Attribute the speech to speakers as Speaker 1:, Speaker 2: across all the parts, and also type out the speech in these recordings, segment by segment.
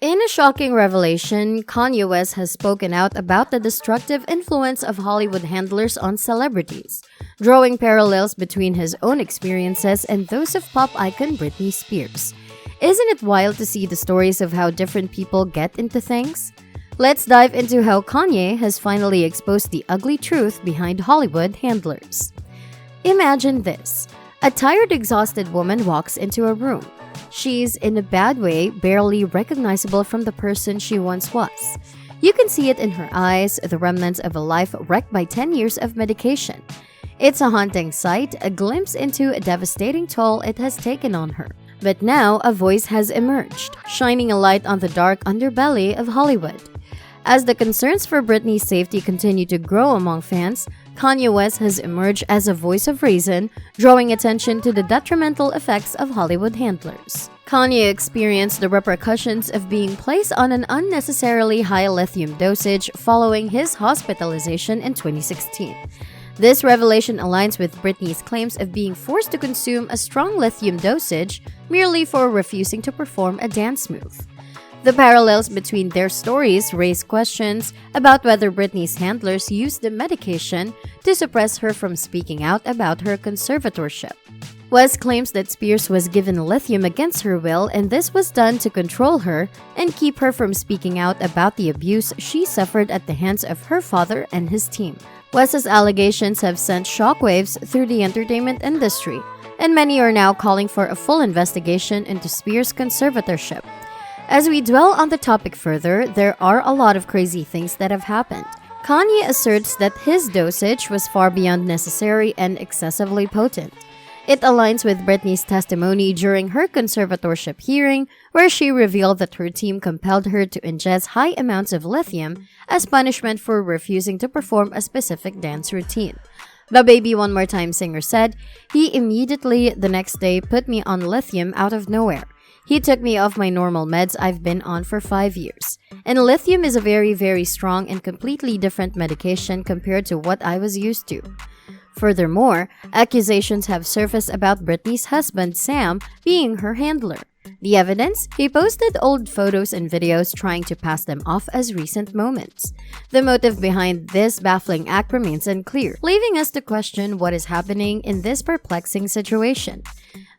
Speaker 1: In a shocking revelation, Kanye West has spoken out about the destructive influence of Hollywood handlers on celebrities, drawing parallels between his own experiences and those of pop icon Britney Spears. Isn't it wild to see the stories of how different people get into things? Let's dive into how Kanye has finally exposed the ugly truth behind Hollywood handlers. Imagine this. A tired, exhausted woman walks into a room. She's, in a bad way, barely recognizable from the person she once was. You can see it in her eyes, the remnants of a life wrecked by 10 years of medication. It's a haunting sight, a glimpse into a devastating toll it has taken on her. But now, a voice has emerged, shining a light on the dark underbelly of Hollywood. As the concerns for Britney's safety continue to grow among fans, Kanye West has emerged as a voice of reason, drawing attention to the detrimental effects of Hollywood handlers. Kanye experienced the repercussions of being placed on an unnecessarily high lithium dosage following his hospitalization in 2016. This revelation aligns with Britney's claims of being forced to consume a strong lithium dosage merely for refusing to perform a dance move. The parallels between their stories raise questions about whether Britney's handlers used the medication to suppress her from speaking out about her conservatorship. West claims that Spears was given lithium against her will, and this was done to control her and keep her from speaking out about the abuse she suffered at the hands of her father and his team. West's allegations have sent shockwaves through the entertainment industry, and many are now calling for a full investigation into Spears' conservatorship. As we dwell on the topic further, there are a lot of crazy things that have happened. Kanye asserts that his dosage was far beyond necessary and excessively potent. It aligns with Britney's testimony during her conservatorship hearing, where she revealed that her team compelled her to ingest high amounts of lithium as punishment for refusing to perform a specific dance routine. The Baby One More Time singer said, "He immediately the next day put me on lithium out of nowhere. He took me off my normal meds I've been on for 5 years. And lithium is a very, very strong and completely different medication compared to what I was used to." Furthermore, accusations have surfaced about Britney's husband, Sam, being her handler. The evidence? He posted old photos and videos trying to pass them off as recent moments. The motive behind this baffling act remains unclear, leaving us to question what is happening in this perplexing situation.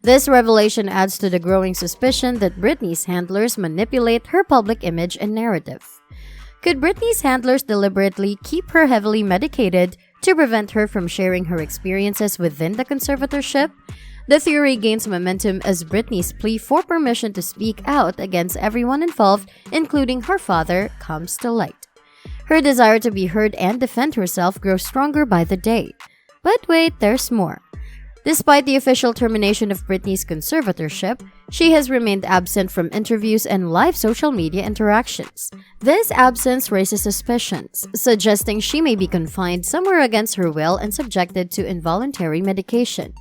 Speaker 1: This revelation adds to the growing suspicion that Britney's handlers manipulate her public image and narrative. Could Britney's handlers deliberately keep her heavily medicated to prevent her from sharing her experiences within the conservatorship? The theory gains momentum as Britney's plea for permission to speak out against everyone involved, including her father, comes to light. Her desire to be heard and defend herself grows stronger by the day. But wait, there's more. Despite the official termination of Britney's conservatorship, she has remained absent from interviews and live social media interactions. This absence raises suspicions, suggesting she may be confined somewhere against her will and subjected to involuntary medication.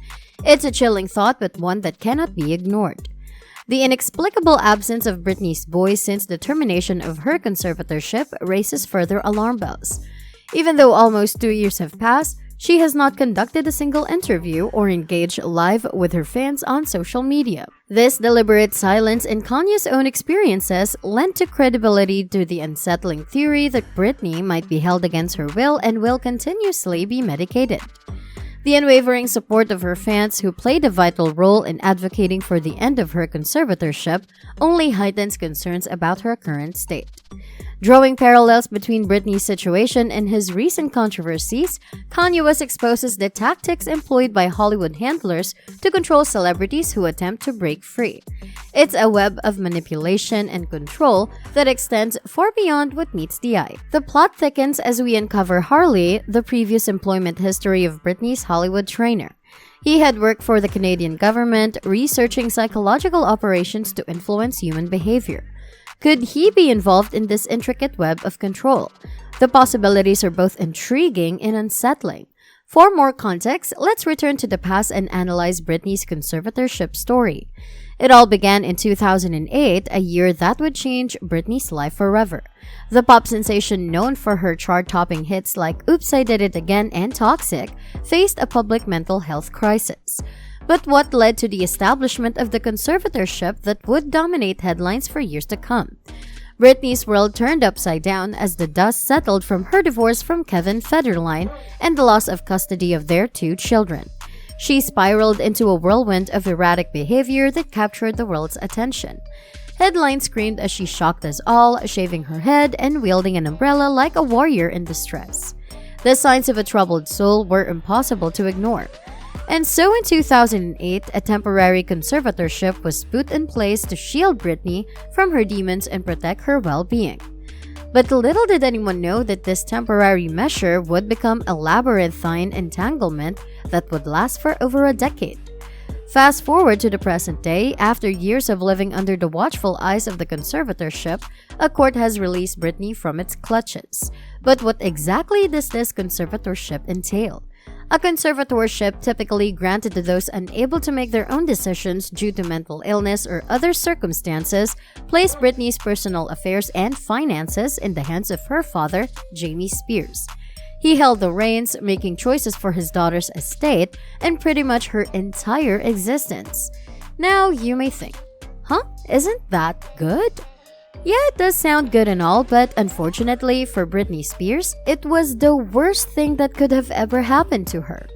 Speaker 1: It's a chilling thought, but one that cannot be ignored. The inexplicable absence of Britney's voice since the termination of her conservatorship raises further alarm bells. Even though almost 2 years have passed, she has not conducted a single interview or engaged live with her fans on social media. This deliberate silence in Kanye's own experiences lent to credibility to the unsettling theory that Britney might be held against her will and will continuously be medicated. The unwavering support of her fans, who played a vital role in advocating for the end of her conservatorship, only heightens concerns about her current state. Drawing parallels between Britney's situation and his recent controversies, Kanye West exposes the tactics employed by Hollywood handlers to control celebrities who attempt to break free. It's a web of manipulation and control that extends far beyond what meets the eye. The plot thickens as we uncover Harley, the previous employment history of Britney's Hollywood trainer. He had worked for the Canadian government, researching psychological operations to influence human behavior. Could he be involved in this intricate web of control? The possibilities are both intriguing and unsettling. For more context, let's return to the past and analyze Britney's conservatorship story. It all began in 2008, a year that would change Britney's life forever. The pop sensation, known for her chart-topping hits like Oops, I Did It Again and Toxic, faced a public mental health crisis. but what led to the establishment of the conservatorship that would dominate headlines for years to come. Britney's world turned upside down as the dust settled from her divorce from Kevin Federline and the loss of custody of their 2 children. She spiraled into a whirlwind of erratic behavior that captured the world's attention. Headlines screamed as she shocked us all, shaving her head and wielding an umbrella like a warrior in distress. The signs of a troubled soul were impossible to ignore. And so in 2008, a temporary conservatorship was put in place to shield Britney from her demons and protect her well-being. But little did anyone know that this temporary measure would become a labyrinthine entanglement that would last for over a decade. Fast forward to the present day, after years of living under the watchful eyes of the conservatorship, a court has released Britney from its clutches. But what exactly does this conservatorship entail? A conservatorship, typically granted to those unable to make their own decisions due to mental illness or other circumstances, placed Britney's personal affairs and finances in the hands of her father, Jamie Spears. He held the reins, making choices for his daughter's estate and pretty much her entire existence. Now, you may think, isn't that good? Yeah, it does sound good and all, but unfortunately for Britney Spears, it was the worst thing that could have ever happened to her.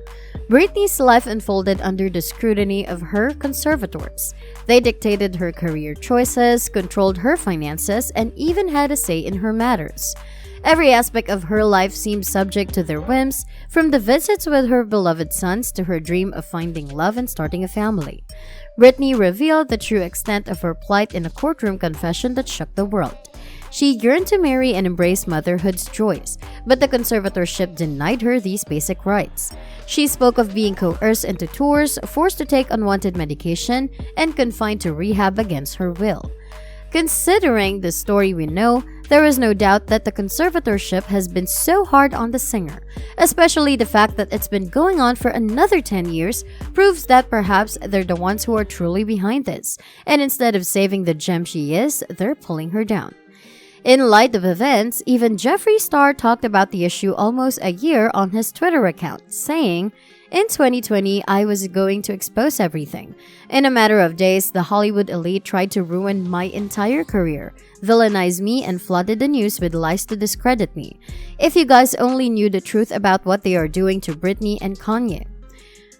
Speaker 1: Britney's life unfolded under the scrutiny of her conservators. They dictated her career choices, controlled her finances, and even had a say in her matters. Every aspect of her life seemed subject to their whims, from the visits with her beloved sons to her dream of finding love and starting a family. Britney revealed the true extent of her plight in a courtroom confession that shook the world. She yearned to marry and embrace motherhood's joys, but the conservatorship denied her these basic rights. She spoke of being coerced into tours, forced to take unwanted medication, and confined to rehab against her will. Considering the story we know, there is no doubt that the conservatorship has been so hard on the singer, especially the fact that it's been going on for another 10 years proves that perhaps they're the ones who are truly behind this, and instead of saving the gem she is, they're pulling her down. In light of events, even Jeffree Star talked about the issue almost a year on his Twitter account, saying, "In 2020, I was going to expose everything. In a matter of days, the Hollywood elite tried to ruin my entire career, villainize me, and flooded the news with lies to discredit me. If you guys only knew the truth about what they are doing to Britney and Kanye."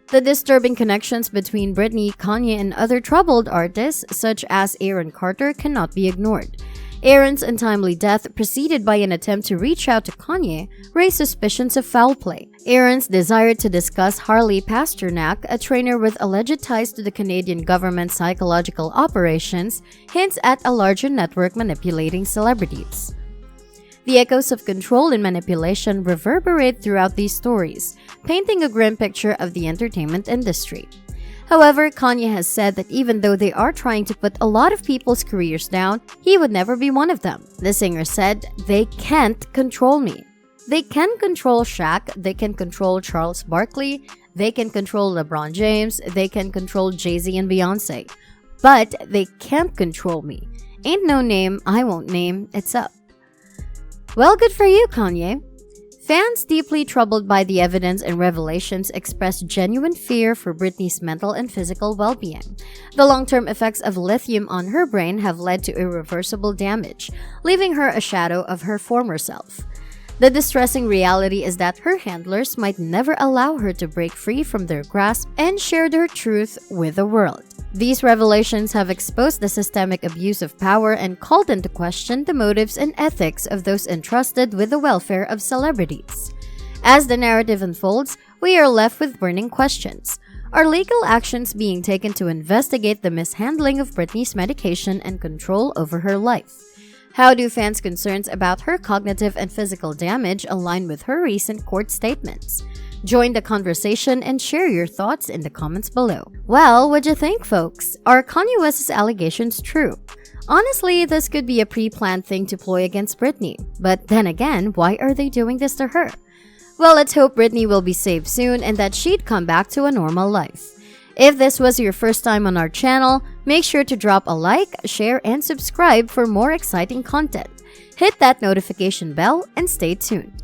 Speaker 1: The disturbing connections between Britney, Kanye, and other troubled artists, such as Aaron Carter, cannot be ignored. Aaron's untimely death, preceded by an attempt to reach out to Kanye, raised suspicions of foul play. Aaron's desire to discuss Harley Pasternak, a trainer with alleged ties to the Canadian government's psychological operations, hints at a larger network manipulating celebrities. The echoes of control and manipulation reverberate throughout these stories, painting a grim picture of the entertainment industry. However, Kanye has said that even though they are trying to put a lot of people's careers down, he would never be one of them. The singer said, "They can't control me. They can control Shaq, they can control Charles Barkley, they can control LeBron James, they can control Jay-Z and Beyonce. But they can't control me. Ain't no name I won't name, it's up." Well, good for you, Kanye. Fans deeply troubled by the evidence and revelations expressed genuine fear for Britney's mental and physical well-being. The long-term effects of lithium on her brain have led to irreversible damage, leaving her a shadow of her former self. The distressing reality is that her handlers might never allow her to break free from their grasp and share their truth with the world. These revelations have exposed the systemic abuse of power and called into question the motives and ethics of those entrusted with the welfare of celebrities. As the narrative unfolds, we are left with burning questions. Are legal actions being taken to investigate the mishandling of Britney's medication and control over her life? How do fans' concerns about her cognitive and physical damage align with her recent court statements? Join the conversation and share your thoughts in the comments below. Well, what'd you think, folks? Are Kanye West's allegations true? Honestly, this could be a pre-planned thing to ploy against Britney. But then again, why are they doing this to her? Well, let's hope Britney will be saved soon and that she'd come back to a normal life. If this was your first time on our channel, make sure to drop a like, share, and subscribe for more exciting content. Hit that notification bell and stay tuned.